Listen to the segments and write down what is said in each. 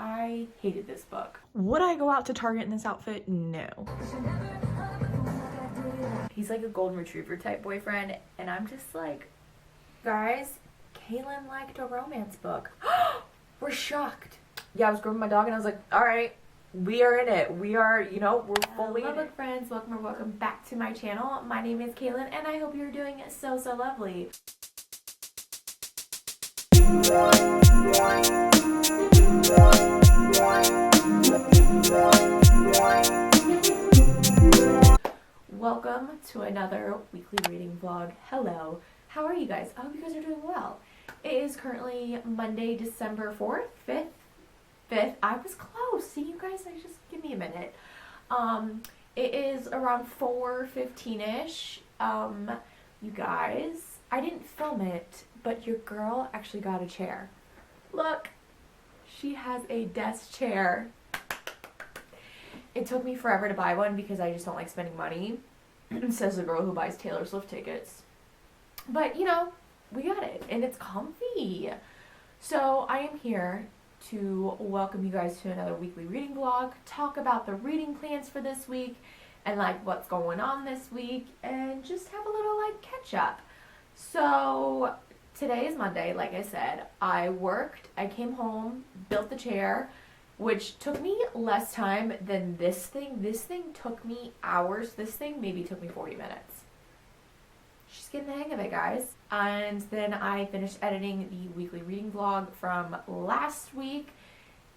I hated this book. Would I go out to Target in this outfit? No. He's like a golden retriever type boyfriend, and I'm just like, guys, Kaylin liked a romance book. We're shocked. Yeah, I was grooming my dog and I was like, all right, we are in it. We are, we're fully in it. Friends, welcome back to my channel. My name is Kaylin and I hope you're doing so lovely. Welcome to another weekly reading vlog. Hello. How are you guys? I hope you guys are doing well. It is currently Monday, December 4th, 5th. I was close. See, you guys, just give me a minute. It is around 4:15-ish. You guys, I didn't film it, but your girl actually got a chair. Look, she has a desk chair. It took me forever to buy one because I just don't like spending money, says the girl who buys Taylor Swift tickets. But, we got it, and it's comfy. So I am here to welcome you guys to another weekly reading vlog, talk about the reading plans for this week, and what's going on this week, and just have a little catch up. So today is Monday, like I said. I worked, I came home, built the chair, which took me less time than this thing. This thing took me hours. This thing maybe took me 40 minutes. She's getting the hang of it, guys. And then I finished editing the weekly reading vlog from last week.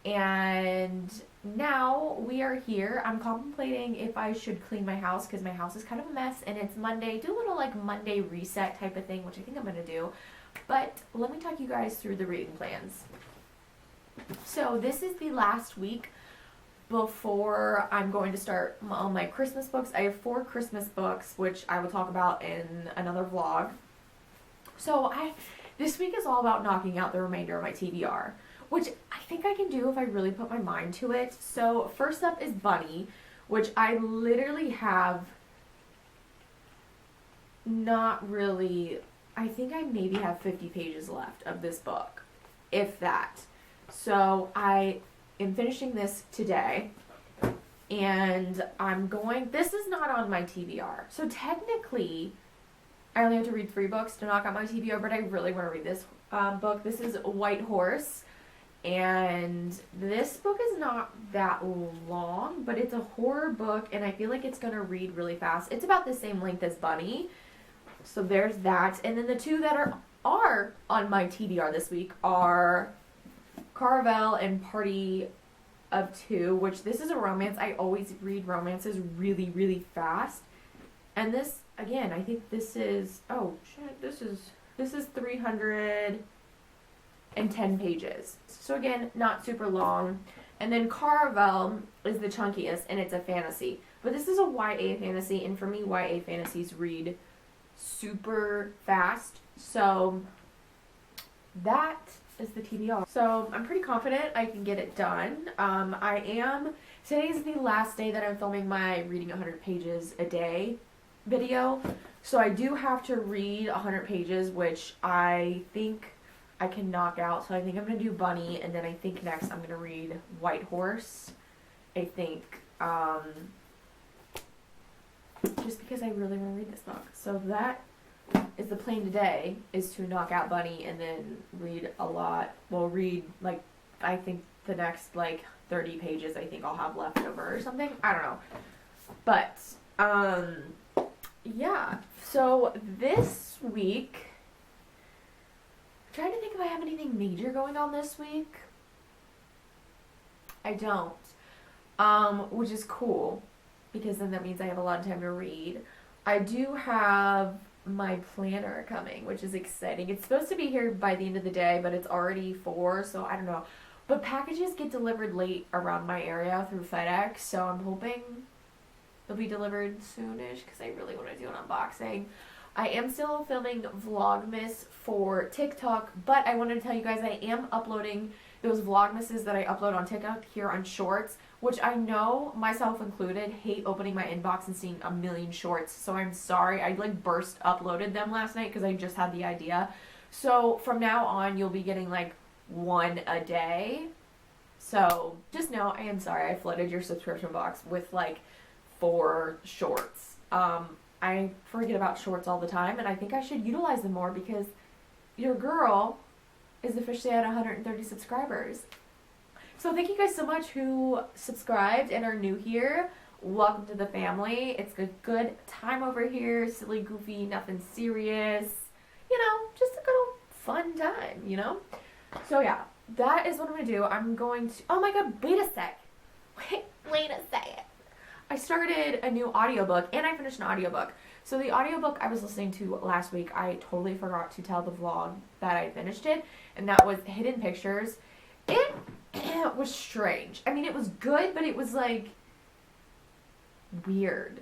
And now we are here. I'm contemplating if I should clean my house because my house is kind of a mess. And it's Monday. Do a little Monday reset type of thing, which I think I'm going to do. But let me talk you guys through the reading plans. So this is the last week before I'm going to start all my Christmas books. I have 4 Christmas books, which I will talk about in another vlog. So this week is all about knocking out the remainder of my TBR, which I think I can do if I really put my mind to it. So first up is Bunny, which I literally have not really, I think I maybe have 50 pages left of this book, if that. So I am finishing this today, and this is not on my TBR. So technically, I only have to read 3 books to knock out my TBR, but I really want to read this book. This is White Horse, and this book is not that long, but it's a horror book, and I feel like it's going to read really fast. It's about the same length as Bunny, so there's that. And then the 2 that are on my TBR this week are Kalreadsalot and Party of 2, which this is a romance. I always read romances really fast. And this, again, I think this is, this is 310 pages. So again, not super long. And then Kalreadsalot is the chunkiest, and it's a fantasy. But this is a YA fantasy, and for me, YA fantasies read super fast. So that is the TBR. So I'm pretty confident I can get it done. Today is the last day that I'm filming my reading 100 pages a day video. So I do have to read 100 pages, which I think I can knock out. So I think I'm going to do Bunny, and then I think next I'm going to read White Horse. I think, just because I really want to read this book. So that is the plan today, is to knock out Bunny and then read a lot. Well, I think the next 30 pages I think I'll have left over or something. I don't know. But, yeah. So this week, I'm trying to think if I have anything major going on this week. I don't. Which is cool, because then that means I have a lot of time to read. I do have my planner coming, which is exciting. It's supposed to be here by the end of the day, but it's already 4, so I don't know. But packages get delivered late around my area through FedEx, so I'm hoping they'll be delivered soonish because I really want to do an unboxing. I am still filming Vlogmas for TikTok, but I wanted to tell you guys I am uploading those Vlogmases that I upload on TikTok here on Shorts, which I know, myself included, hate opening my inbox and seeing a million shorts. So I'm sorry. I burst uploaded them last night because I just had the idea. So from now on, you'll be getting 1 a day. So just know I am sorry I flooded your subscription box with like 4 shorts. I forget about shorts all the time, and I think I should utilize them more because your girl is officially at 130 subscribers. So thank you guys so much who subscribed and are new here. Welcome to the family. It's a good time over here. Silly, goofy, nothing serious. You know, just a good old fun time, you know? So yeah, that is what I'm going to do. I'm going to... Oh my god, wait a sec. Wait a second. I started a new audiobook, and I finished an audiobook. So the audiobook I was listening to last week, I totally forgot to tell the vlog that I finished it, and that was Hidden Pictures. It was strange. I mean, it was good, but it was like weird.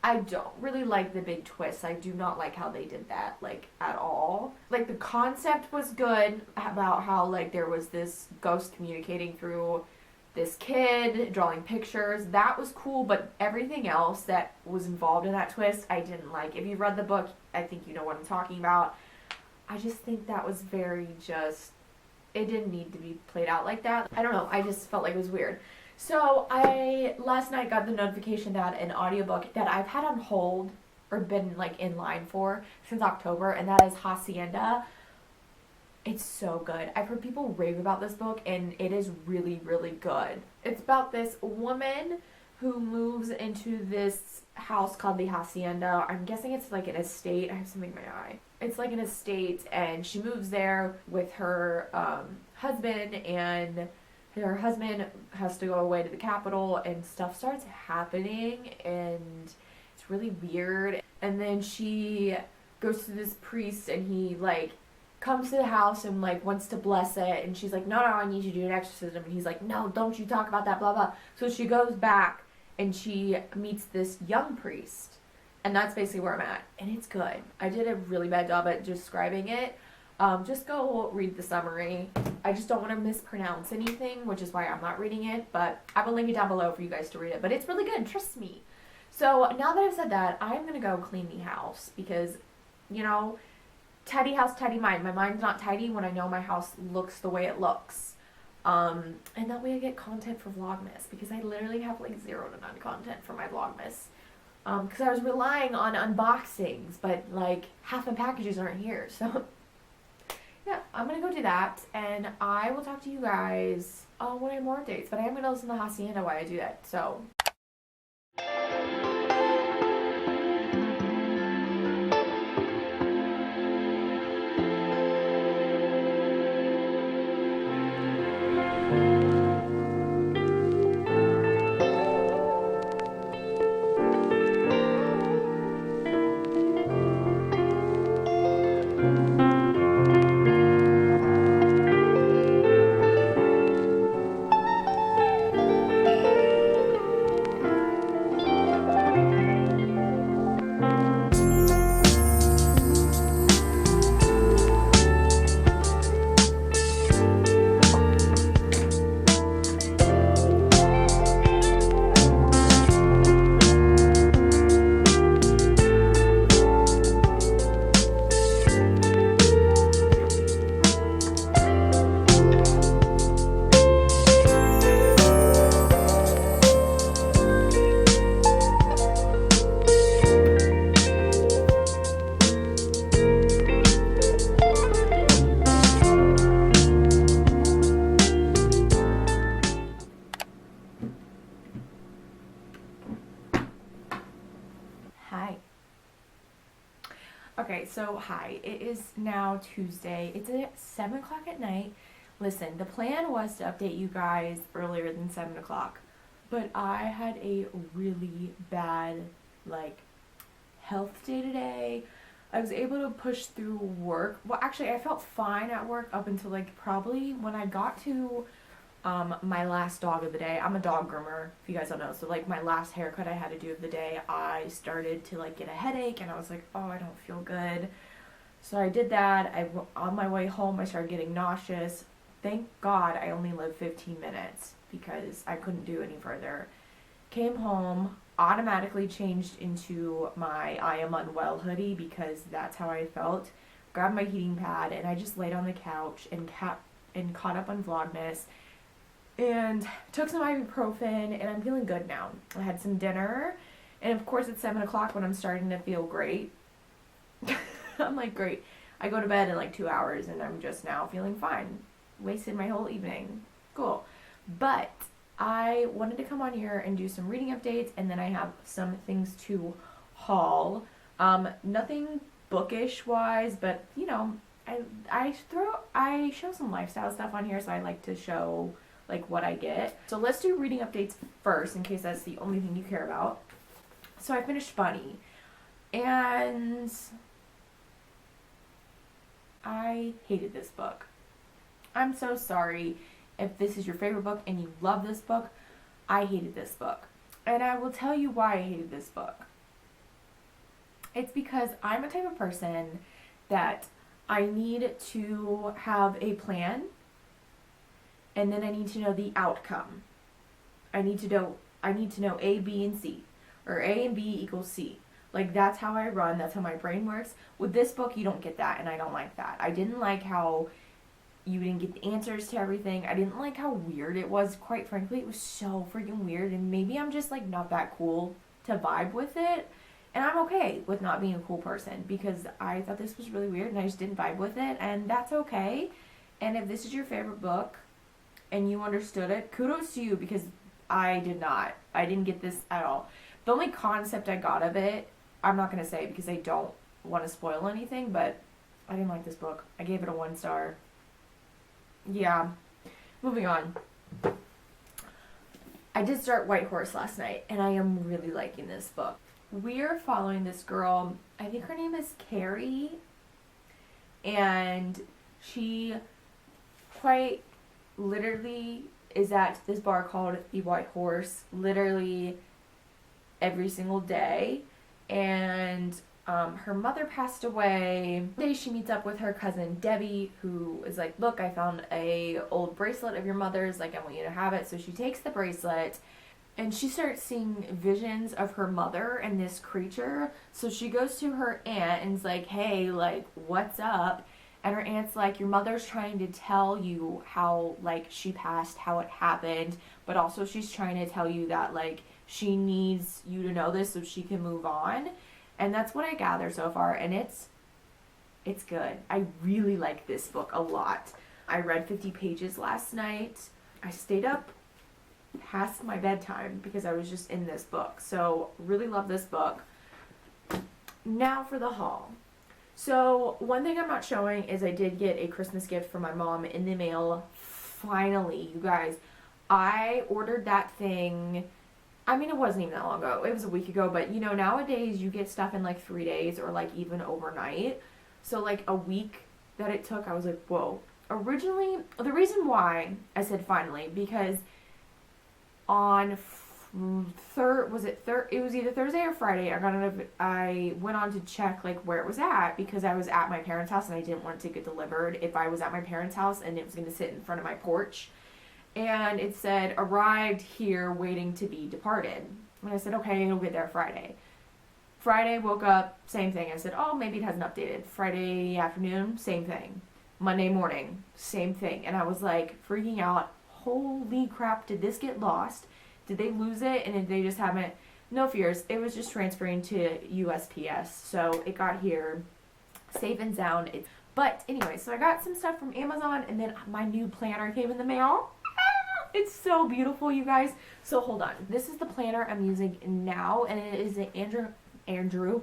I don't really like the big twist. I do not like how they did that, like, at all. Like, the concept was good about how, like, there was this ghost communicating through this kid, drawing pictures. That was cool, but everything else that was involved in that twist, I didn't like. If you've read the book, I think you know what I'm talking about. I just think that was very just... It didn't need to be played out like that. I don't know. I just felt like it was weird. So I last night got the notification that an audiobook that I've had on hold or been like in line for since October, and that is Hacienda. It's so good. I've heard people rave about this book, and it is really, really good. It's about this woman who moves into this house called the Hacienda. I'm guessing it's like an estate. I have something in my eye. It's like an estate, and she moves there with her husband, and her husband has to go away to the capital, and stuff starts happening, and it's really weird. And then she goes to this priest, and he, like, comes to the house and, like, wants to bless it, and she's like, no, I need you to do an exorcism, and he's like, no, don't you talk about that, blah, blah. So she goes back, and she meets this young priest, and that's basically where I'm at, and it's good. I did a really bad job at describing it. Just go read the summary. I just don't want to mispronounce anything, which is why I'm not reading it, but I will link it down below for you guys to read it, but it's really good, trust me. So now that I've said that, I'm going to go clean the house because, you know, tidy house, tidy mind. My mind's not tidy when I know my house looks the way it looks. And that way I get content for Vlogmas, because I literally have like 0 to none content for my Vlogmas. Because I was relying on unboxings, but like half my packages aren't here, so... Yeah, I'm going to go do that, and I will talk to you guys when I have more updates, but I am going to listen to Hacienda while I do that, so... Hi. Okay, so hi. It is now Tuesday. It's at 7 o'clock at night. Listen, the plan was to update you guys earlier than 7 o'clock, but I had a really bad, like, health day today. I was able to push through work. Well, actually, I felt fine at work up until, like, probably when I got to my last dog of the day. I'm a dog groomer, if you guys don't know. So, like, my last haircut I had to do of the day, I started to, like, get a headache, and I was like, oh, I don't feel good. So I did that. On my way home, I started getting nauseous. Thank God I only lived 15 minutes because I couldn't do any further. Came home, automatically changed into my I am unwell hoodie because that's how I felt. Grabbed my heating pad, and I just laid on the couch and caught up on Vlogmas. and took some ibuprofen, and I'm feeling good now. I had some dinner, and of course it's 7 o'clock when I'm starting to feel great. I'm like, great. I go to bed in like 2 hours, and I'm just now feeling fine. Wasted my whole evening. Cool. But I wanted to come on here and do some reading updates, and then I have some things to haul. Nothing bookish wise, but you know, I show some lifestyle stuff on here, so I like to show like what I get. So let's do reading updates first, in case that's the only thing you care about. So I finished Bunny, and I hated this book. I'm so sorry if this is your favorite book and you love this book. I hated this book, and I will tell you why I hated this book. It's because I'm a type of person that I need to have a plan, and then I need to know the outcome. I need to know A, B, and C, or A and B equals C. Like, that's how I run. That's how my brain works. With this book, you don't get that, and I don't like that. I didn't like how you didn't get the answers to everything. I didn't like how weird it was. Quite frankly, it was so freaking weird, and maybe I'm just like not that cool to vibe with it. And I'm okay with not being a cool person, because I thought this was really weird and I just didn't vibe with it, and that's okay. And if this is your favorite book and you understood it, kudos to you, because I did not. I didn't get this at all. The only concept I got of it, I'm not going to say because I don't want to spoil anything, but I didn't like this book. I gave it a 1 star. Yeah. Moving on. I did start White Horse last night, and I am really liking this book. We're following this girl, I think her name is Carrie, and she quite literally is at this bar called the White Horse literally every single day, and her mother passed away. One day she meets up with her cousin Debbie, who is like, look, I found a old bracelet of your mother's, like, I want you to have it. So she takes the bracelet, and she starts seeing visions of her mother and this creature. So she goes to her aunt and is like, hey, like, what's up? And her aunt's like, your mother's trying to tell you how, like, she passed, how it happened, but also she's trying to tell you that, like, she needs you to know this so she can move on. And that's what I gather so far, and it's good. I really like this book a lot. I read 50 pages last night. I stayed up past my bedtime because I was just in this book. So really love this book. Now for the haul. So one thing I'm not showing is I did get a Christmas gift from my mom in the mail. Finally, you guys. I ordered that thing. I mean, it wasn't even that long ago. It was a week ago. But, you know, nowadays you get stuff in like 3 days or like even overnight. So like a week that it took, I was like, whoa. Originally, the reason why I said finally, because on it was either Thursday or Friday, I went on to check like where it was at, because I was at my parents' house and I didn't want it to get delivered if I was at my parents' house and it was going to sit in front of my porch. And it said, arrived here waiting to be departed. And I said, okay, it'll get there Friday. Friday, woke up, same thing. I said, oh, maybe it hasn't updated. Friday afternoon, same thing. Monday morning, same thing. And I was like freaking out. Holy crap, did this get lost? Did they lose it? And did they just haven't? No fears. It was just transferring to USPS. So it got here safe and sound. But anyway, so I got some stuff from Amazon, and then my new planner came in the mail. It's so beautiful, you guys. So hold on. This is the planner I'm using now, and it is an Andrew.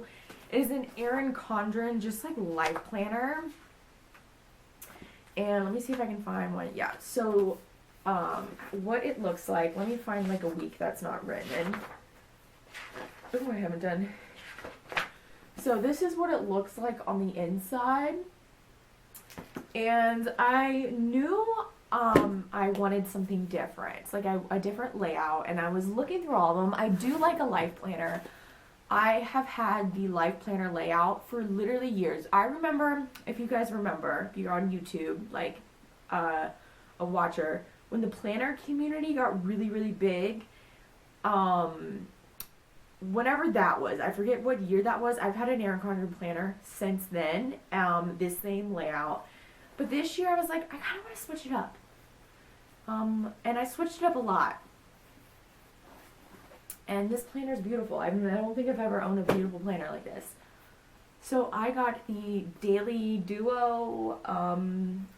It is an Erin Condren, just like life planner. And let me see if I can find one. Yeah. So what it looks like. Let me find like a week that's not written. Oh, I haven't done. So this is what it looks like on the inside. And I knew I wanted something different, like a different layout, and I was looking through all of them. I do like a life planner. I have had the life planner layout for literally years. I remember, if you guys remember, if you're on YouTube, like a watcher, when the planner community got really, really big, whenever that was, I forget what year that was. I've had an Erin Condren planner since then, this same layout. But this year I was like, I kind of want to switch it up. And I switched it up a lot. And this planner is beautiful. I mean, I don't think I've ever owned a beautiful planner like this. So I got the Daily Duo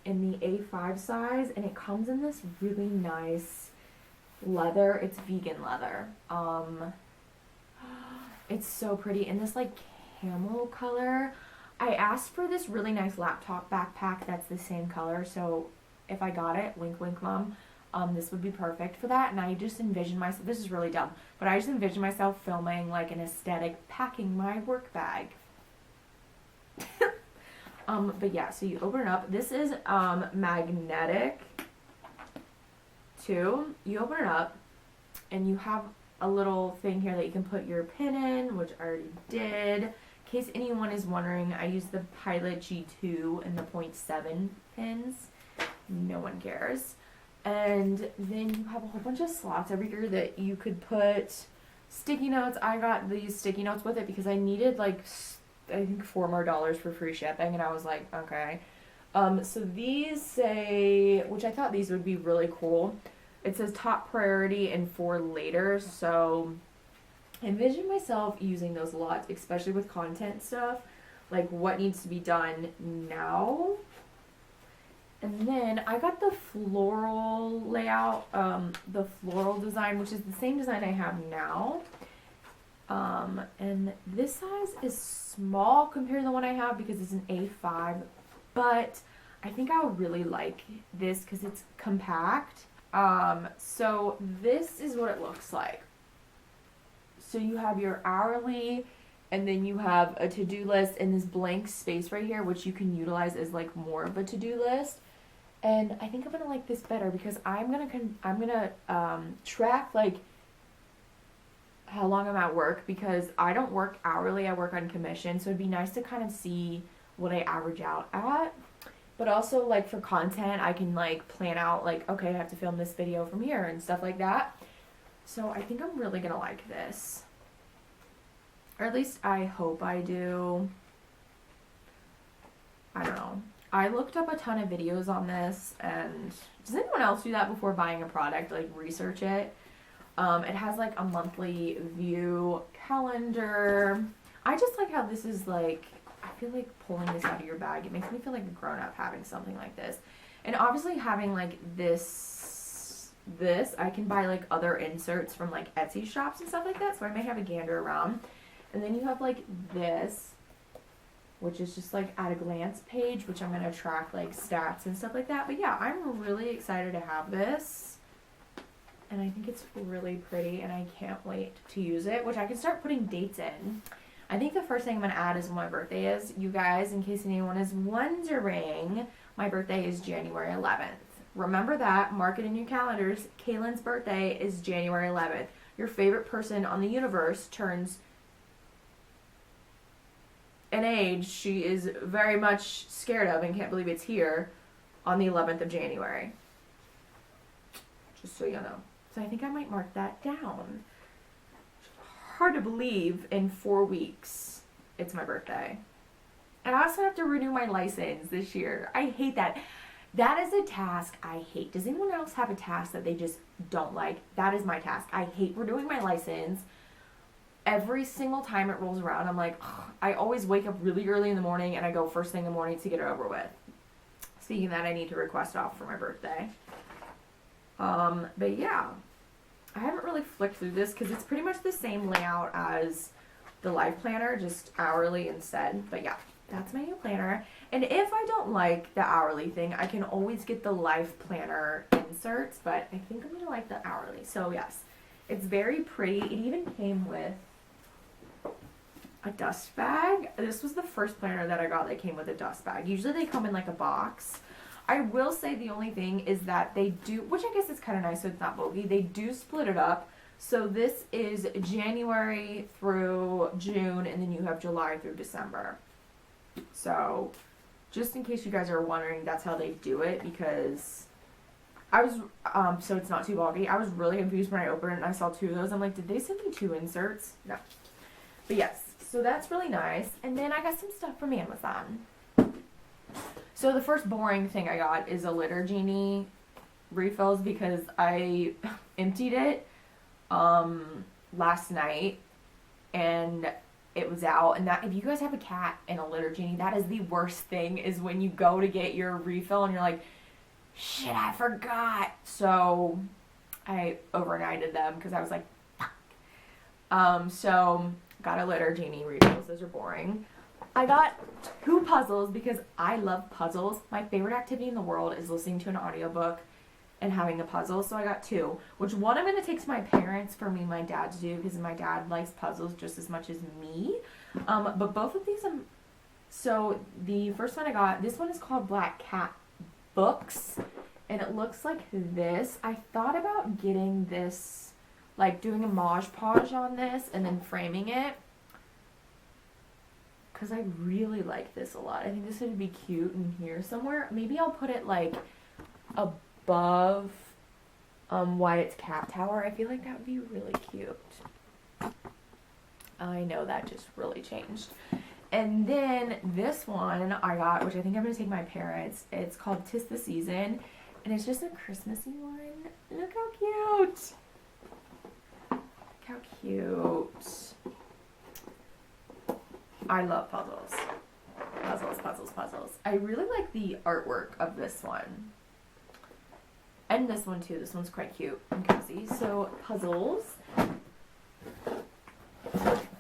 in the A5 size, and it comes in this really nice leather. It's vegan leather. It's so pretty in this like camel color. I asked for this really nice laptop backpack that's the same color, so if I got it, wink wink mom, this would be perfect for that. And I just envisioned myself, this is really dumb, but I just envisioned myself filming like an aesthetic packing my work bag. But yeah, so you open it up. This is magnetic too. You open it up and you have a little thing here that you can put your pin in, which I already did. In case anyone is wondering, I use the Pilot G2 and the 0.7 pins. No one cares. And then you have a whole bunch of slots over here that you could put sticky notes. I got these sticky notes with it because I needed like I think $4 more for free shipping, and I was like, okay. So these say, which I thought these would be really cool. It says top priority and for later, so I envision myself using those a lot, especially with content stuff, like what needs to be done now. And then I got the floral layout, the floral design, which is the same design I have now. And this size is small compared to the one I have because it's an A5, but I think I would really like this because it's compact. So this is what it looks like. So you have your hourly, and then you have a to-do list and this blank space right here, which you can utilize as like more of a to-do list. And I think I'm gonna like this better because I'm gonna track like how long I'm at work, because I don't work hourly, I work on commission, so it'd be nice to kind of see what I average out at. But also like for content, I can like plan out like, okay, I have to film this video from here and stuff like that. So I think I'm really gonna like this, or at least I hope I do. I don't know. I looked up a ton of videos on this, and does anyone else do that before buying a product, like research it? It has like a monthly view calendar. I just like how this is like, I feel like pulling this out of your bag, it makes me feel like a grown up having something like this. And obviously having like this, I can buy like other inserts from like Etsy shops and stuff like that, so I may have a gander around. And then you have like this, which is just like at a glance page, which I'm going to track like stats and stuff like that. But yeah, I'm really excited to have this. And I think it's really pretty, and I can't wait to use it, which I can start putting dates in. I think the first thing I'm going to add is when my birthday is. You guys, in case anyone is wondering, my birthday is January 11th. Remember that. Mark it in your calendars. Kaylin's birthday is January 11th. Your favorite person on the universe turns an age she is very much scared of and can't believe it's here on the 11th of January. Just so you know. So I think I might mark that down. Hard to believe in 4 weeks it's my birthday. And I also have to renew my license this year. I hate that. That is a task I hate. Does anyone else have a task that they just don't like? That is my task. I hate renewing my license. Every single time it rolls around, I'm like, ugh. I always wake up really early in the morning and I go first thing in the morning to get it over with. Speaking of that, I need to request off for my birthday. But yeah, I haven't really flicked through this because it's pretty much the same layout as the life planner, just hourly instead. But yeah, that's my new planner. And if I don't like the hourly thing, I can always get the life planner inserts, but I think I'm going to like the hourly. So yes, it's very pretty. It even came with a dust bag. This was the first planner that I got that came with a dust bag. Usually they come in like a box. I will say the only thing is that they do, which I guess is kind of nice so it's not bulky, they do split it up. So this is January through June, and then you have July through December. So just in case you guys are wondering, that's how they do it, because I was, so it's not too bulky. I was really confused when I opened it and I saw 2 of those. I'm like, did they send me 2 inserts? No. But yes, so that's really nice. And then I got some stuff from Amazon. So the first boring thing I got is a litter genie refills because I emptied it last night and it was out. And that, if you guys have a cat and a litter genie, that is the worst thing, is when you go to get your refill and you're like, shit, I forgot. So I overnighted them because I was like, fuck. So got a litter genie refills. Those are boring. I got 2 puzzles because I love puzzles. My favorite activity in the world is listening to an audiobook and having the puzzles. So I got 2, which one I'm going to take to my parents for me and my dad to do because my dad likes puzzles just as much as me. But both of these, so the first one I got, this one is called Black Cat Books, and it looks like this. I thought about getting this, like doing a Mod Podge on this and then framing it, because I really like this a lot. I think this would be cute in here somewhere. Maybe I'll put it like above Wyatt's cat tower. I feel like that would be really cute. I know that just really changed. And then this one I got, which I think I'm going to take my parents. It's called 'Tis the Season, and it's just a Christmassy one. Look how cute. Look how cute. I love puzzles. Puzzles, puzzles, puzzles. I really like the artwork of this one. And this one too. This one's quite cute and cozy. So, puzzles.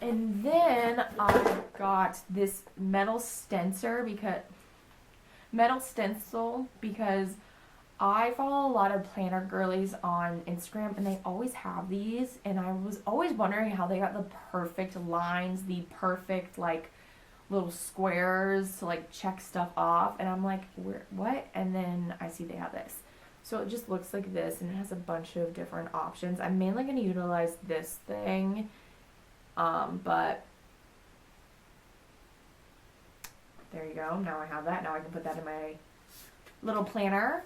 And then I got this metal stencil because I follow a lot of planner girlies on Instagram and they always have these, and I was always wondering how they got the perfect lines, the perfect like little squares to like check stuff off, and I'm like, what? And then I see they have this. So it just looks like this, and it has a bunch of different options. I'm mainly going to utilize this thing, but there you go. Now I have that. Now I can put that in my little planner.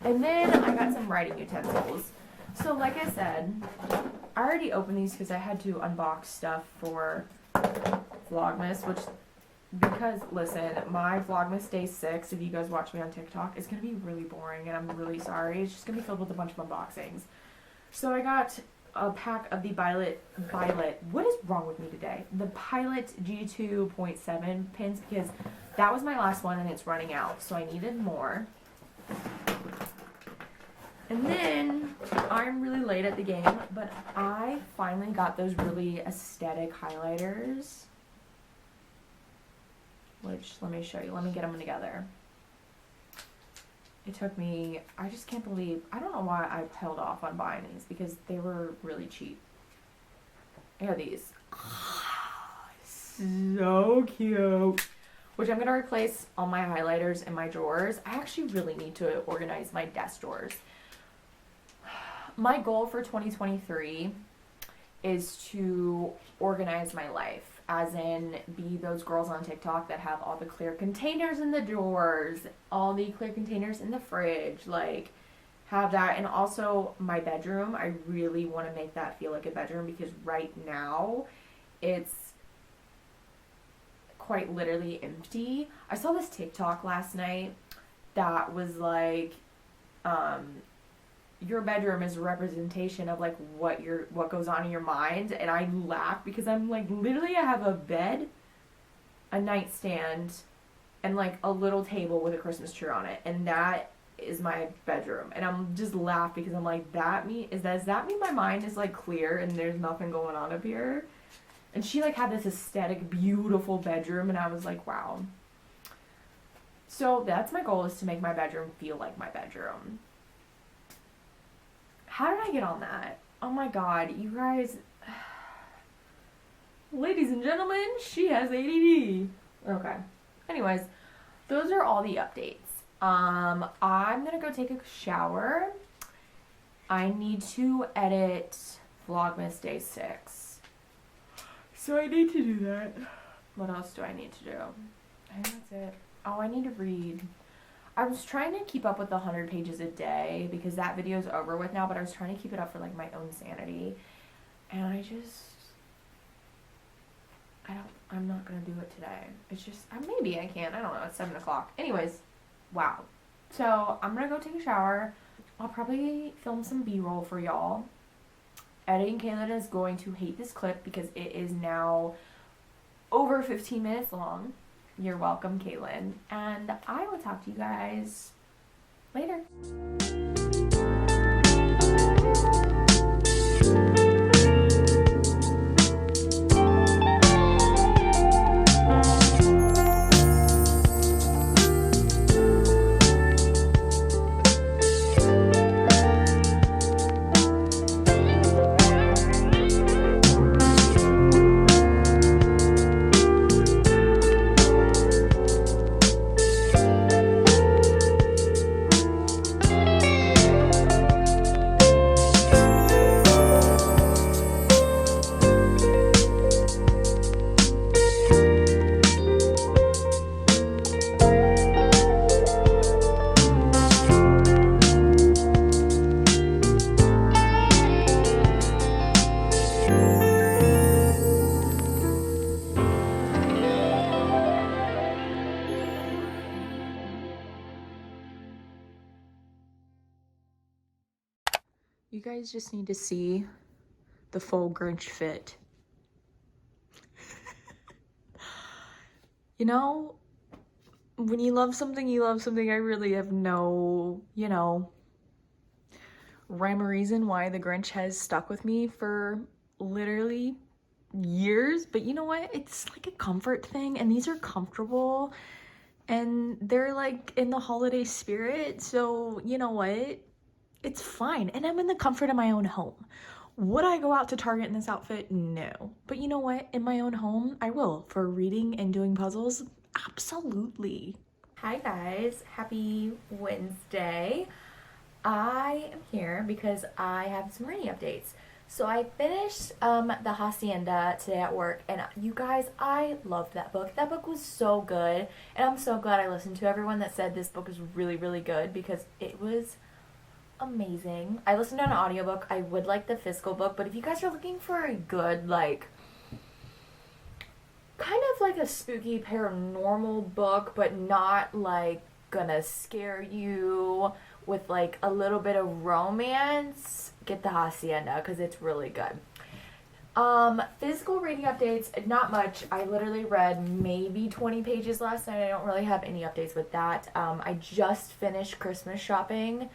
And then I got some writing utensils. So like I said, I already opened these because I had to unbox stuff for Vlogmas, which, because, listen, my Vlogmas Day 6, if you guys watch me on TikTok, is going to be really boring, and I'm really sorry. It's just going to be filled with a bunch of unboxings. So I got a pack of the Violet, what is wrong with me today? The Pilot G2.7 pins, because that was my last one and it's running out, so I needed more. And then, I'm really late at the game, but I finally got those really aesthetic highlighters. Which, let me show you. Let me get them together. It took me, I just can't believe, I don't know why I held off on buying these, because they were really cheap. Here are these. So cute. Which I'm going to replace all my highlighters in my drawers. I actually really need to organize my desk drawers. My goal for 2023 is to organize my life, as in be those girls on TikTok that have all the clear containers in the drawers, all the clear containers in the fridge, like have that. And also my bedroom, I really want to make that feel like a bedroom, because right now it's quite literally empty. I saw this TikTok last night that was like, your bedroom is a representation of like what goes on in your mind, and I laugh because I'm like, literally I have a bed, a nightstand, and like a little table with a Christmas tree on it, and that is my bedroom. And I'm just laugh because I'm like, does that mean my mind is like clear and there's nothing going on up here? And she like had this aesthetic, beautiful bedroom, and I was like, wow. So that's my goal, is to make my bedroom feel like my bedroom. How did I get on that? Oh my god, you guys. Ladies and gentlemen, she has ADD. Okay. Anyways, those are all the updates. I'm gonna go take a shower. I need to edit Vlogmas Day 6. So I need to do that. What else do I need to do? I think that's it. Oh, I need to read. I was trying to keep up with the 100 pages a day because that video is over with now, but I was trying to keep it up for like my own sanity. And I'm not going to do it today. It's just, maybe I can. I don't know. It's 7 o'clock. Anyways, wow. So I'm going to go take a shower. I'll probably film some B-roll for y'all. Editing Kaylin is going to hate this clip because it is now over 15 minutes long. You're welcome, Kaylin. And I will talk to you guys later. You guys just need to see the full Grinch fit. You know, when you love something, you love something. I really have no, rhyme or reason why the Grinch has stuck with me for literally years. But you know what? It's like a comfort thing, and these are comfortable, and they're like in the holiday spirit. So you know what? It's fine, and I'm in the comfort of my own home. Would I go out to Target in this outfit? No. But you know what? In my own home, I will. For reading and doing puzzles, absolutely. Hi guys, happy Wednesday. I am here because I have some reading updates. So I finished The Hacienda today at work, and you guys, I loved that book. That book was so good, and I'm so glad I listened to everyone that said this book is really, really good, because it was amazing. I listened to an audiobook. I would like the physical book, but if you guys are looking for a good, like, kind of like a spooky paranormal book, but not like gonna scare you, with like a little bit of romance, get The Hacienda, because it's really good. Physical reading updates, not much. I literally read maybe 20 pages last night. I don't really have any updates with that. I just finished Christmas shopping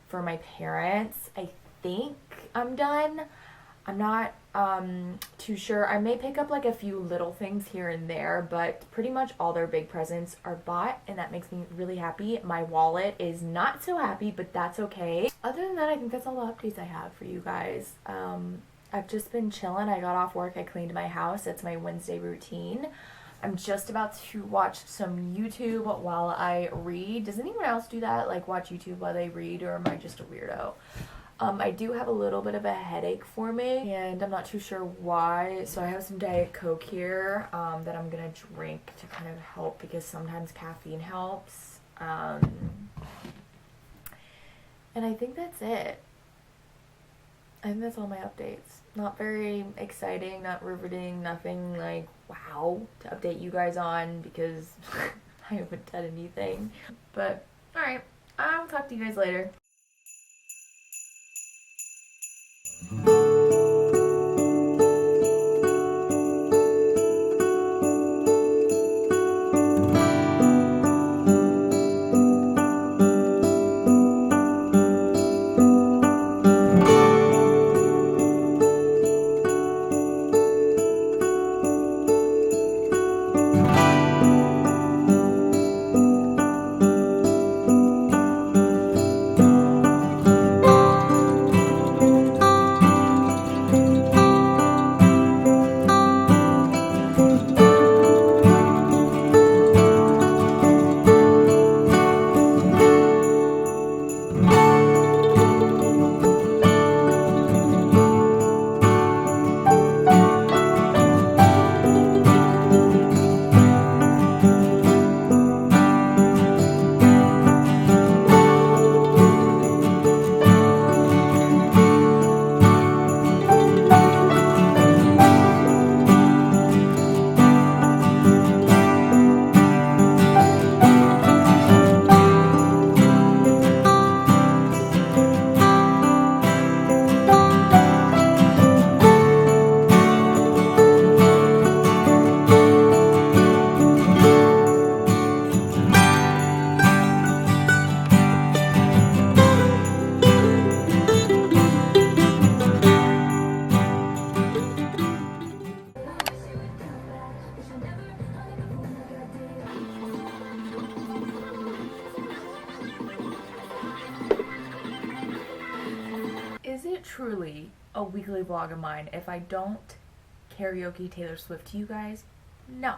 for my parents. I think I'm done. I'm not too sure. I may pick up like a few little things here and there, but pretty much all their big presents are bought, and that makes me really happy. My wallet is not so happy, but that's okay. Other than that, I think that's all the updates I have for you guys. I've just been chilling. I got off work, I cleaned my house. That's my Wednesday routine. I'm just about to watch some YouTube while I read. Does anyone else do that? Like watch YouTube while they read, or am I just a weirdo? I do have a little bit of a headache for me, and I'm not too sure why. So I have some Diet Coke here that I'm gonna drink to kind of help, because sometimes caffeine helps. And I think that's it. I think that's all my updates. Not very exciting, not riveting, nothing like wow to update you guys on, because I haven't done anything. But alright, I'll talk to you guys later. truly a weekly vlog of mine if I don't karaoke Taylor Swift to you guys. No.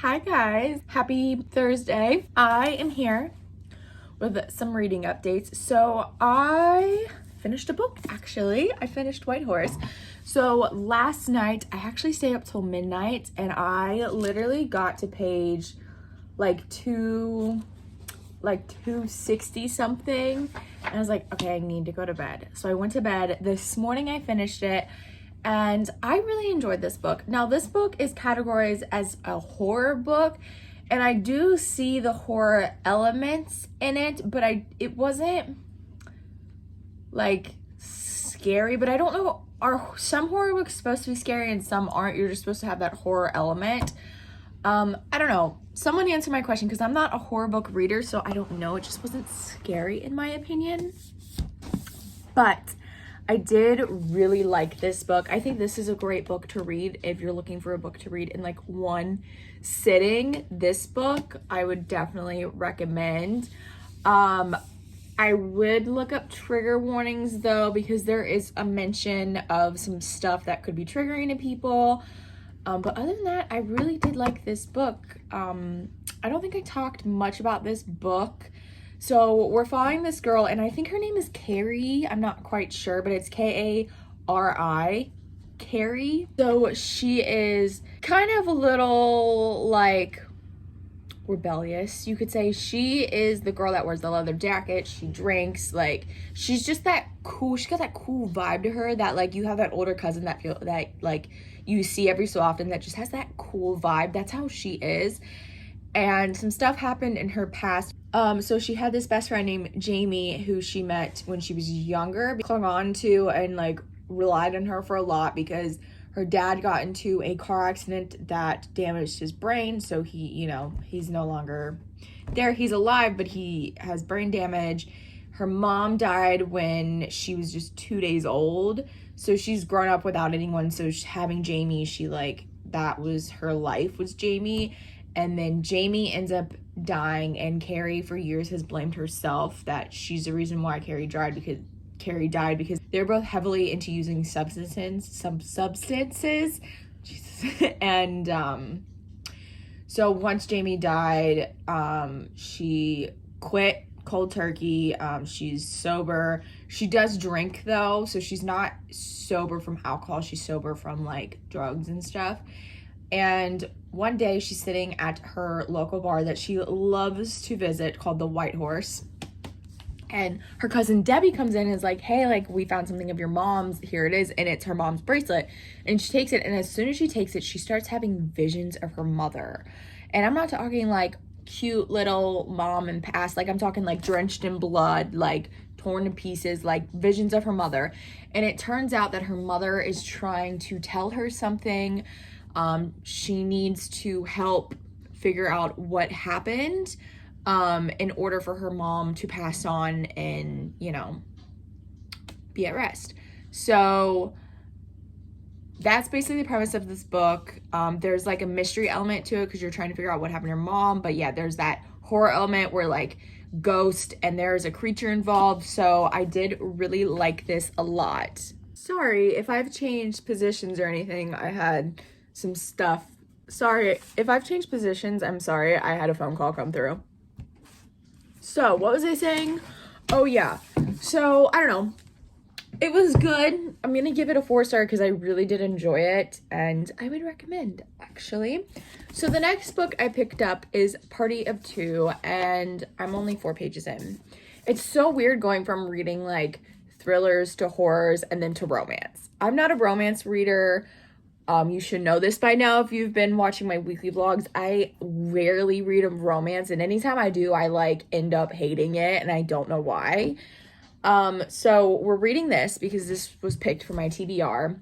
Hi guys, happy Thursday. I am here with some reading updates. So I finished a book, actually. I finished White Horse. So last night, I actually stayed up till midnight and I literally got to page like 260 something. And I was like, okay, I need to go to bed. So I went to bed. This morning I finished it. And I really enjoyed this book. Now, this book is categorized as a horror book, and I do see the horror elements in it, but it wasn't like scary. But I don't know, are some horror books supposed to be scary and some aren't? You're just supposed to have that horror element. I don't know. Someone answer my question, because I'm not a horror book reader, so I don't know. It just wasn't scary in my opinion. But I did really like this book. I think this is a great book to read if you're looking for a book to read in like one sitting. This book I would definitely recommend. I would look up trigger warnings though, because there is a mention of some stuff that could be triggering to people. But other than that, I really did like this book. I don't think I talked much about this book. So we're following this girl, and I think her name is Carrie. I'm not quite sure, but it's K-A-R-I, Carrie. So she is kind of a little like rebellious, you could say. She is the girl that wears the leather jacket. She drinks, like she's just that cool. She got that cool vibe to her that like you have that older cousin that like you see every so often that just has that cool vibe. That's how she is. And some stuff happened in her past. So she had this best friend named Jamie who she met when she was younger, clung on to and like relied on her for a lot because her dad got into a car accident that damaged his brain. So he, you know, he's no longer there. He's alive, but he has brain damage. Her mom died when she was just 2 days old. So she's grown up without anyone. So having Jamie, she like, that was her life, was Jamie. And then Jamie ends up dying, and Carrie for years has blamed herself that she's the reason why Carrie died because they're both heavily into using substances. Jesus. And so once Jamie died, she quit cold turkey. She's sober. She does drink though, so she's not sober from alcohol. She's sober from like drugs and stuff. And one day she's sitting at her local bar that she loves to visit called the White Horse. And her cousin Debbie comes in and is like, hey, like we found something of your mom's. Here it is. And it's her mom's bracelet. And she takes it. And as soon as she takes it, she starts having visions of her mother. And I'm not talking like cute little mom and past. Like I'm talking like drenched in blood, like torn to pieces, like visions of her mother. And it turns out that her mother is trying to tell her something. She needs to help figure out what happened in order for her mom to pass on and, you know, be at rest. So that's basically the premise of this book. There's like a mystery element to it because you're trying to figure out what happened to your mom. But yeah, there's that horror element where like ghost and there's a creature involved. So I did really like this a lot. Sorry if I've changed positions or anything. I had some stuff. Sorry if I've changed positions. I'm sorry. I had a phone call come through. So what was I saying? Oh yeah. So I don't know. It was good. I'm gonna give it a 4-star because I really did enjoy it and I would recommend actually. So the next book I picked up is Party of Two and I'm only 4 pages in. It's so weird going from reading like thrillers to horrors and then to romance. I'm not a romance reader. You should know this by now if you've been watching my weekly vlogs. I rarely read a romance, and anytime I do, I like end up hating it, and I don't know why. So we're reading this because this was picked for my TBR.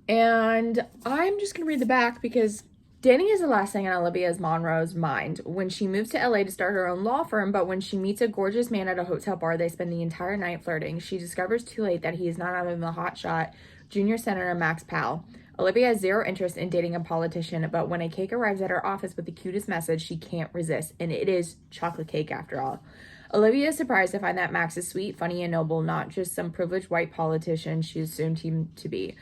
And I'm just going to read the back because Danny is the last thing on Olivia Monroe's mind when she moves to LA to start her own law firm, but when she meets a gorgeous man at a hotel bar, they spend the entire night flirting. She discovers too late that he is none other than the hotshot junior senator Max Powell. Olivia has zero interest in dating a politician, but when a cake arrives at her office with the cutest message, she can't resist, and it is chocolate cake after all. Olivia is surprised to find that Max is sweet, funny, and noble, not just some privileged white politician she assumed him to be.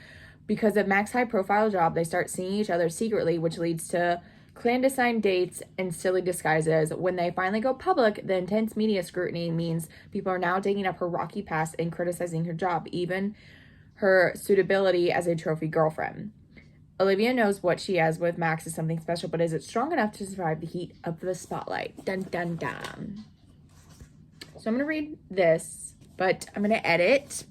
Because of Max's high-profile job, they start seeing each other secretly, which leads to clandestine dates and silly disguises. When they finally go public, the intense media scrutiny means people are now digging up her rocky past and criticizing her job, even her suitability as a trophy girlfriend. Olivia knows what she has with Max is something special, but is it strong enough to survive the heat of the spotlight? Dun, dun, dun. So I'm going to read this, but I'm going to edit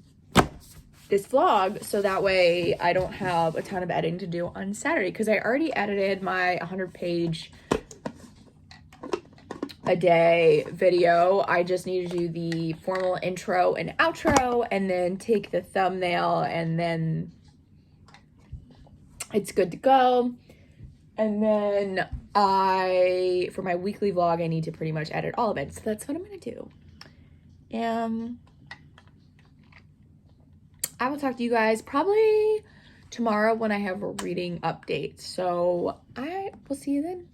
this vlog so that way I don't have a ton of editing to do on Saturday, because I already edited my 100-page a day video. I just need to do the formal intro and outro and then take the thumbnail, and then it's good to go. And then for my weekly vlog, I need to pretty much edit all of it. So that's what I'm going to do. I will talk to you guys probably tomorrow when I have a reading update. So I will see you then.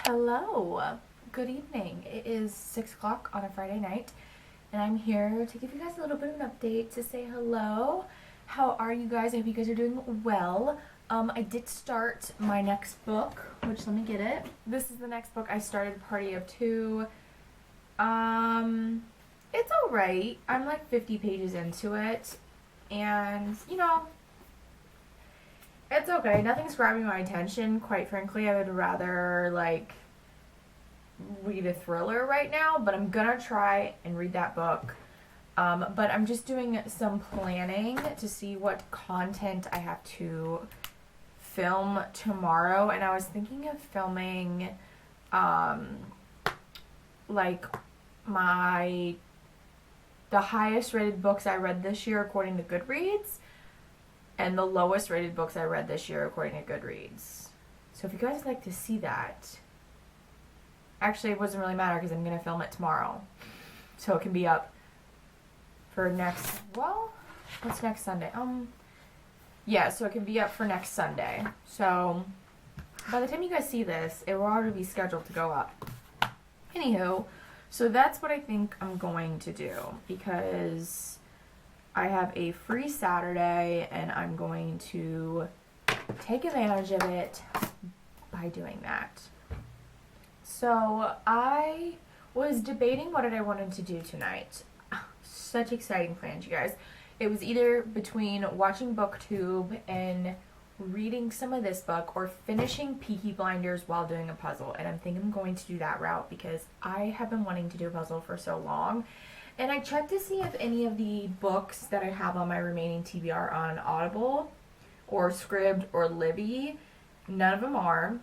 Hello. Good evening. It is 6 o'clock on a Friday night, and I'm here to give you guys a little bit of an update, to say hello. How are you guys? I hope you guys are doing well. I did start my next book, which, let me get it. This is the next book I started, Party of Two. It's alright. I'm like 50 pages into it, and, you know, it's okay. Nothing's grabbing my attention. Quite frankly, I would rather, like, read a thriller right now, but I'm gonna try and read that book. But I'm just doing some planning to see what content I have to film tomorrow, and I was thinking of filming like the highest rated books I read this year according to Goodreads, and the lowest rated books I read this year according to Goodreads. So if you guys like to see that, actually it doesn't really matter because I'm gonna film it tomorrow, so it can be up for what's next Sunday? Yeah, so it can be up for next Sunday. So by the time you guys see this, it will already be scheduled to go up. Anywho, so that's what I think I'm going to do, because I have a free Saturday and I'm going to take advantage of it by doing that. So I was debating what I wanted to do tonight. Such exciting plans, you guys. It was either between watching booktube and reading some of this book, or finishing Peaky Blinders while doing a puzzle. And I'm thinking I'm going to do that route because I have been wanting to do a puzzle for so long. And I checked to see if any of the books that I have on my remaining TBR are on Audible or Scribd or Libby. None of them are.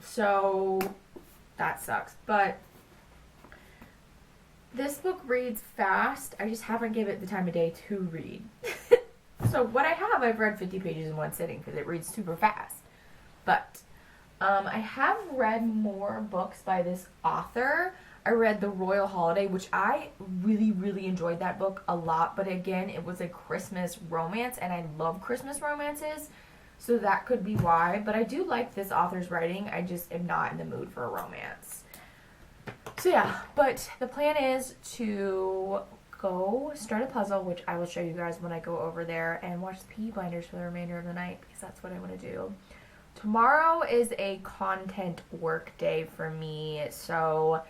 So that sucks. But this book reads fast. I just haven't given it the time of day to read. So what I have, I've read 50 pages in one sitting because it reads super fast. But I have read more books by this author. I read The Royal Holiday, which I really, really enjoyed that book a lot. But again, it was a Christmas romance, and I love Christmas romances. So that could be why. But I do like this author's writing. I just am not in the mood for a romance. So yeah, but the plan is to go start a puzzle, which I will show you guys when I go over there, and watch the Peaky Blinders for the remainder of the night, because that's what I want to do. Tomorrow is a content work day for me, so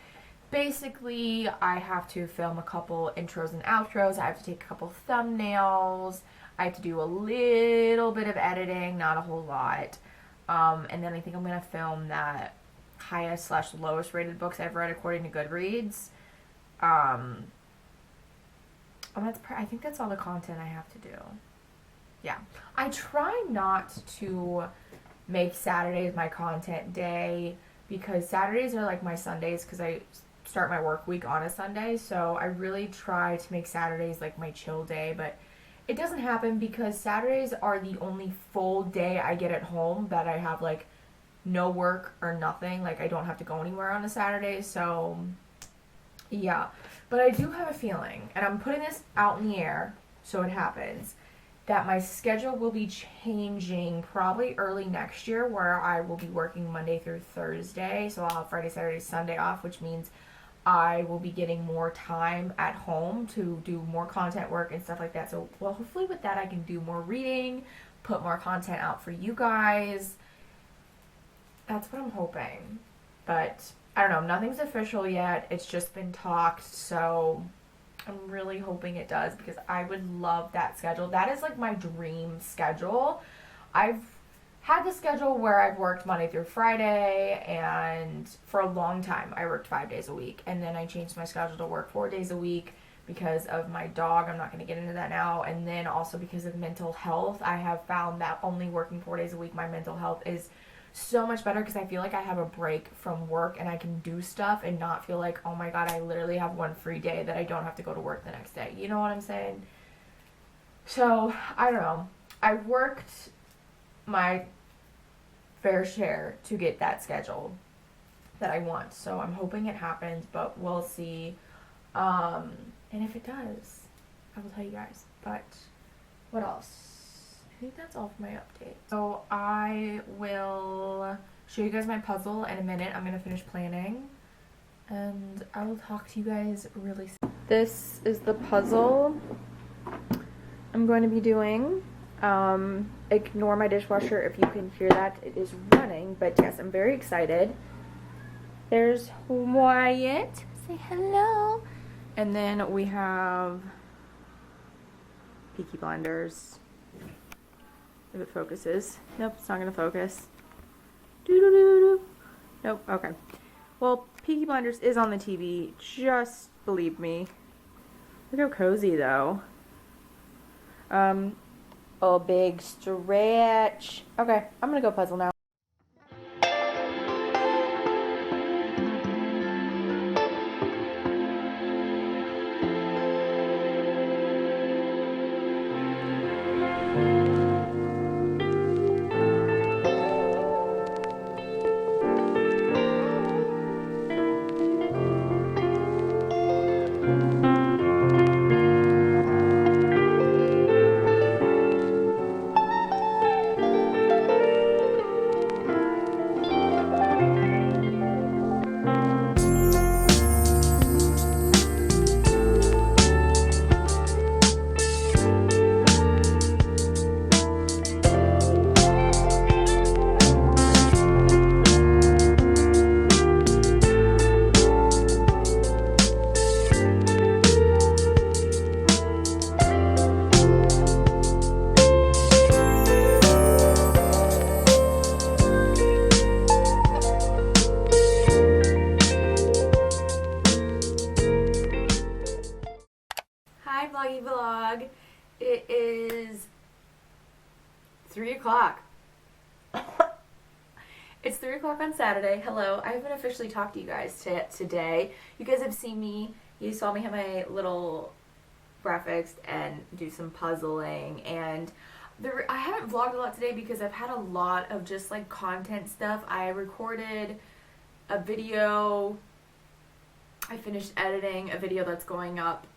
basically I have to film a couple intros and outros, I have to take a couple thumbnails, I have to do a little bit of editing, not a whole lot, and then I think I'm going to film that highest / lowest rated books I've read according to Goodreads. I think that's all the content I have to do. Yeah. I try not to make Saturdays my content day, because Saturdays are like my Sundays, because I start my work week on a Sunday. So I really try to make Saturdays like my chill day, but it doesn't happen because Saturdays are the only full day I get at home that I have like no work or nothing. Like I don't have to go anywhere on a Saturday, so yeah. But I do have a feeling, and I'm putting this out in the air so it happens, that my schedule will be changing probably early next year where I will be working Monday through Thursday. So I'll have Friday, Saturday, Sunday off, which means I will be getting more time at home to do more content work and stuff like that. So, well, hopefully with that I can do more reading, put more content out for you guys. That's what I'm hoping. But I don't know, nothing's official yet. It's just been talked, so I'm really hoping it does because I would love that schedule. That is like my dream schedule. I've had the schedule where I've worked Monday through Friday, and for a long time I worked 5 days a week, and then I changed my schedule to work 4 days a week because of my dog. I'm not going to get into that now. And then also because of mental health, I have found that only working 4 days a week, my mental health is so much better because I feel like I have a break from work and I can do stuff and not feel like, oh my god, I literally have one free day that I don't have to go to work the next day. You know what I'm saying? So, I don't know. I've worked my fair share to get that schedule that I want. So I'm hoping it happens, but we'll see. And if it does, I will tell you guys. But what else? I think that's all for my update. So I will show you guys my puzzle in a minute. I'm going to finish planning. And I will talk to you guys really soon. This is the puzzle I'm going to be doing. Ignore my dishwasher if you can hear that. It is running. But yes, I'm very excited. There's Wyatt. Say hello. And then we have Peaky Blinders. If it focuses. Nope, it's not going to focus. Doo-doo-doo-doo. Nope, okay. Well, Peaky Blinders is on the TV. Just believe me. Look how cozy, though. A big stretch. Okay, I'm going to go puzzle now. Hi, Vloggy Vlog. It is 3 o'clock. It's 3 o'clock on Saturday. Hello. I haven't officially talked to you guys today. You guys have seen me. You saw me have my little breakfast and do some puzzling. And I haven't vlogged a lot today because I've had a lot of just like content stuff. I recorded a video. I finished editing a video that's going up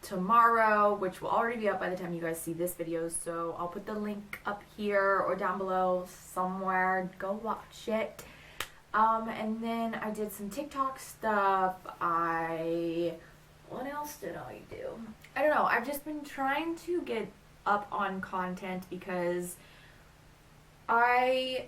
tomorrow, which will already be up by the time you guys see this video, so I'll put the link up here or down below somewhere. Go watch it. And then I did some TikTok stuff. What else did I do? I don't know. I've just been trying to get up on content because I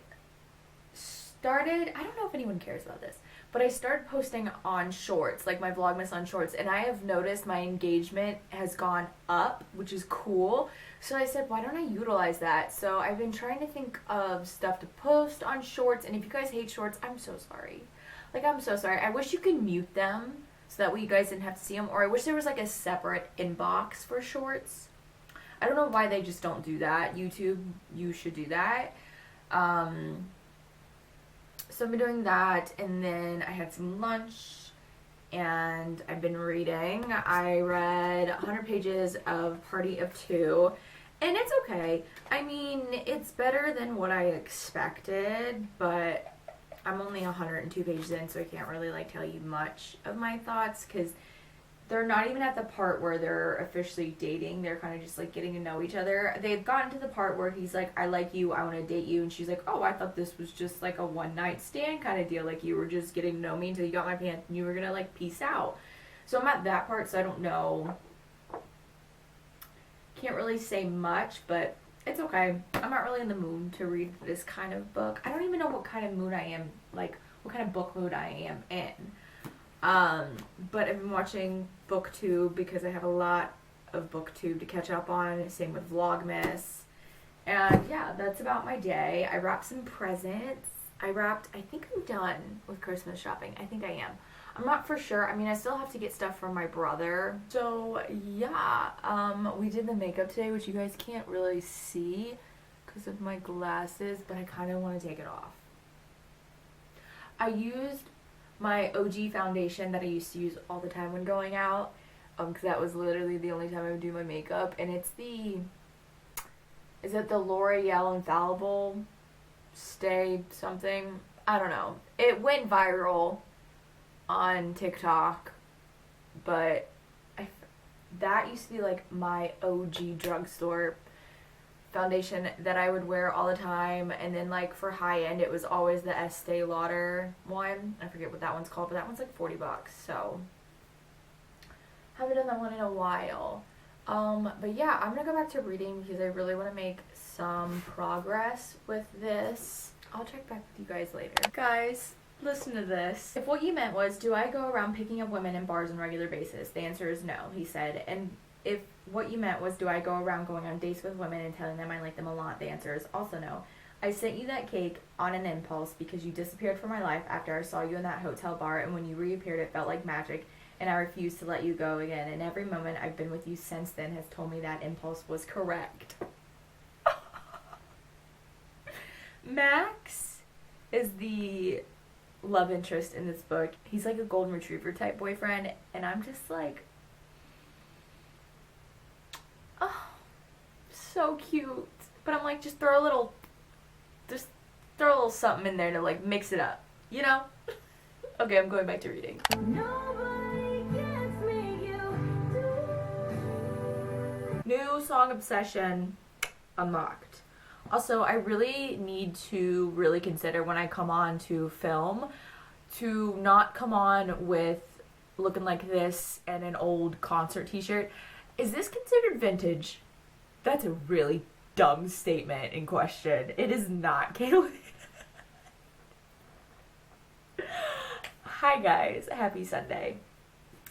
don't know if anyone cares about this, but I started posting on shorts, like my Vlogmas on shorts, and I have noticed my engagement has gone up, which is cool. So I said, why don't I utilize that? So I've been trying to think of stuff to post on shorts, and if you guys hate shorts, I'm so sorry. Like, I'm so sorry. I wish you could mute them so that way you guys didn't have to see them, or I wish there was like a separate inbox for shorts. I don't know why they just don't do that. YouTube, you should do that. So I've been doing that, and then I had some lunch, and I've been reading. I read 100 pages of Party of Two, and it's okay. I mean, it's better than what I expected, but I'm only 102 pages in, so I can't really like tell you much of my thoughts, because they're not even at the part where they're officially dating. They're kind of just like getting to know each other. They've gotten to the part where he's like, I like you, I want to date you, and she's like, oh, I thought this was just like a one night stand kind of deal, like you were just getting to know me until you got my pants and you were gonna like peace out. So I'm at that part, so I don't know, can't really say much, but it's okay. I'm not really in the mood to read this kind of book. I don't even know what kind of mood I am, like what kind of book mood I am in. But I've been watching booktube because I have a lot of booktube to catch up on. Same with Vlogmas. And yeah, that's about my day. I wrapped some presents. I think I'm done with Christmas shopping. I think I am. I'm not for sure. I mean, I still have to get stuff from my brother. So yeah, we did the makeup today, which you guys can't really see because of my glasses, but I kind of want to take it off. I used my OG foundation that I used to use all the time when going out, because that was literally the only time I would do my makeup, and is it the L'Oreal Infallible Stay something? I don't know. It went viral on TikTok, but that used to be like my OG drugstore foundation that I would wear all the time. And then like for high end, it was always the Estee Lauder one. I forget what that one's called, but that one's like $40, so haven't done that one in a while. But yeah, I'm gonna go back to reading because I really want to make some progress with this. I'll check back with you guys later. Guys, listen to this. If what you meant was, do I go around picking up women in bars on a regular basis? The answer is no, he said. And if what you meant was, do I go around going on dates with women and telling them I like them a lot? The answer is also no. I sent you that cake on an impulse because you disappeared from my life after I saw you in that hotel bar, and when you reappeared it felt like magic, and I refused to let you go again. And every moment I've been with you since then has told me that impulse was correct. Max is the love interest in this book. He's like a golden retriever type boyfriend, and I'm just like, oh, so cute. But I'm like, just throw a little something in there to like mix it up, you know? Okay, I'm going back to reading. New song obsession unlocked. Also, I really need to really consider when I come on to film to not come on with looking like this and an old concert t-shirt. Is this considered vintage? That's a really dumb statement in question. It is not, Kaylee. Hi guys, happy Sunday.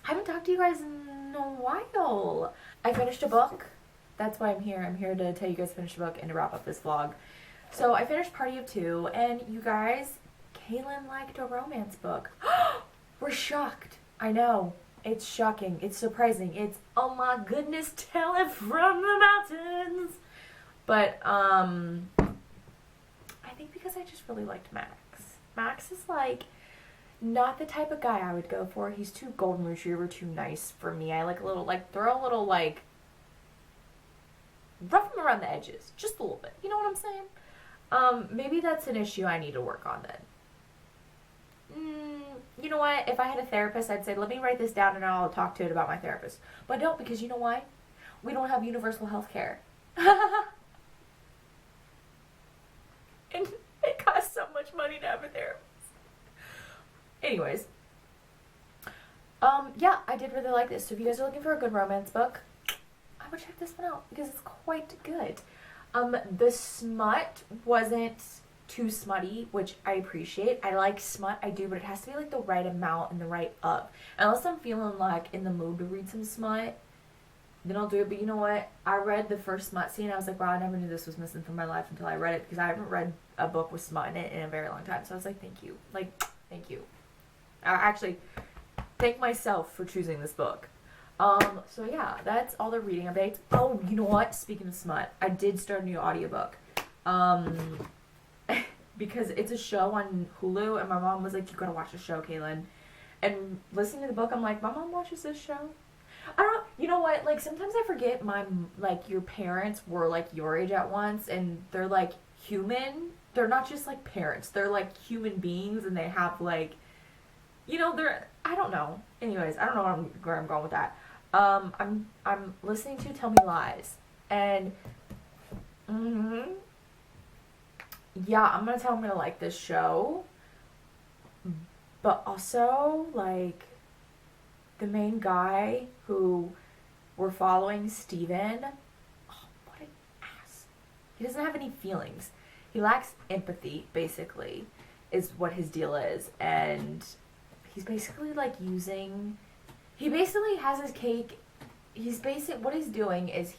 I haven't talked to you guys in a while. I finished a book. That's why I'm here. I'm here to tell you guys to finish the book and to wrap up this vlog. So I finished Party of Two, and you guys, Kaylin liked a romance book. We're shocked. I know. It's shocking. It's surprising. It's, oh my goodness, tell it from the mountains. But, I think because I just really liked Max. Max is like not the type of guy I would go for. He's too golden retriever, too nice for me. I like a little, like, throw a little, like, rough him around the edges. Just a little bit. You know what I'm saying? Maybe that's an issue I need to work on then. You know what? If I had a therapist, I'd say, let me write this down and I'll talk to it about my therapist. But I don't, because you know why? We don't have universal health care. And it costs so much money to have a therapist. Anyways. Yeah, I did really like this. So if you guys are looking for a good romance book, I would check this one out because it's quite good. The smut wasn't too smutty, which I appreciate. I like smut, I do, but it has to be like the right amount and the right up. Unless I'm feeling like in the mood to read some smut, then I'll do it. But you know what? I read the first smut scene. I was like, wow, I never knew this was missing from my life until I read it, because I haven't read a book with smut in it in a very long time. So I was like, thank you. Like, thank you. I actually thank myself for choosing this book. So yeah, that's all the reading updates. Oh, you know what? Speaking of smut, I did start a new audiobook. Because it's a show on Hulu, and my mom was like, you gotta watch the show, Kaylin. And listening to the book, I'm like, my mom watches this show. I don't, you know what, like, sometimes I forget like, your parents were, like, your age at once, and they're, like, human. They're not just, like, parents. They're, like, human beings, and they have, like, you know, they're, I don't know. Anyways, I don't know where I'm going with that. I'm listening to Tell Me Lies, and, yeah, I'm gonna tell him I'm gonna like this show, but also, like, the main guy who we're following, Steven, oh, what an ass. He doesn't have any feelings. He lacks empathy, basically, is what his deal is. And he's basically, like, he basically has his cake. What he's doing is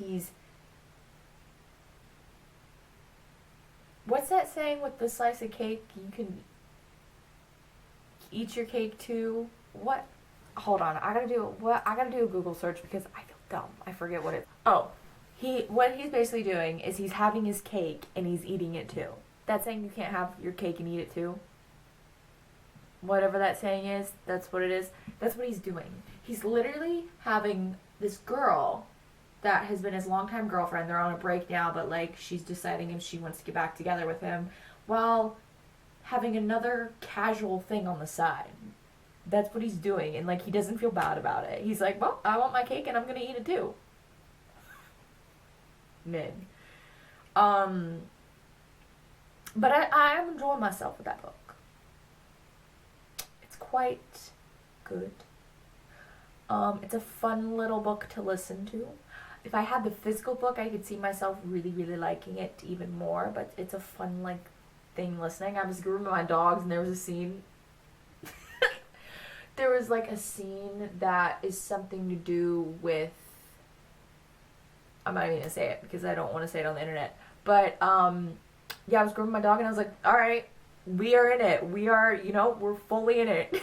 what's that saying with the slice of cake? You can eat your cake too. What? Hold on, I gotta do a Google search because I feel dumb. I forget what it. Oh, what he's basically doing is he's having his cake and he's eating it too. That saying, you can't have your cake and eat it too. Whatever that saying is, that's what it is. That's what he's doing. He's literally having this girl that has been his longtime girlfriend. They're on a break now, but, like, she's deciding if she wants to get back together with him while having another casual thing on the side. That's what he's doing, and, like, he doesn't feel bad about it. He's like, well, I want my cake, and I'm gonna eat it too. Mid. But I'm enjoying myself with that book. It's quite good. It's a fun little book to listen to. If I had the physical book, I could see myself really, really liking it even more, but it's a fun, like, thing listening. I was grooming my dogs, and there was a scene... There was, like, a scene that is something to do with... I'm not even going to say it because I don't want to say it on the internet. But, yeah, I was grooming my dog, and I was like, alright, we are in it. We are, we're fully in it.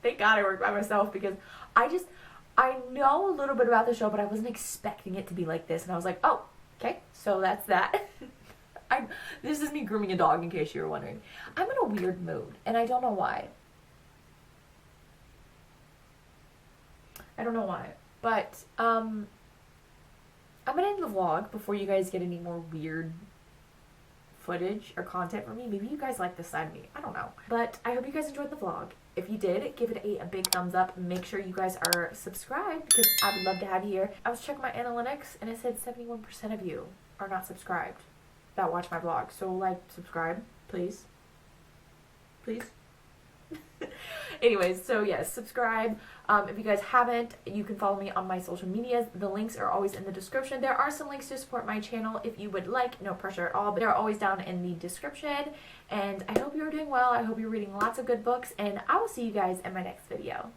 Thank God I worked by myself because I know a little bit about the show, but I wasn't expecting it to be like this. And I was like, oh, okay, so that's that. This is me grooming a dog, in case you were wondering. I'm in a weird mood, and I don't know why. I don't know why, but I'm gonna end the vlog before you guys get any more weird footage or content from me. Maybe you guys like this side of me. I don't know. But I hope you guys enjoyed the vlog. If you did, give it a big thumbs up. Make sure you guys are subscribed because I would love to have you here. I was checking my analytics and it said 71% of you are not subscribed that watch my vlog. So, like, subscribe, please. Please. Anyways, so yes, subscribe. If you guys haven't, you can follow me on my social medias. The links are always in the description. There are some links to support my channel if you would like. No pressure at all, but they're always down in the description. And I hope you're doing well. I hope you're reading lots of good books, and I will see you guys in my next video.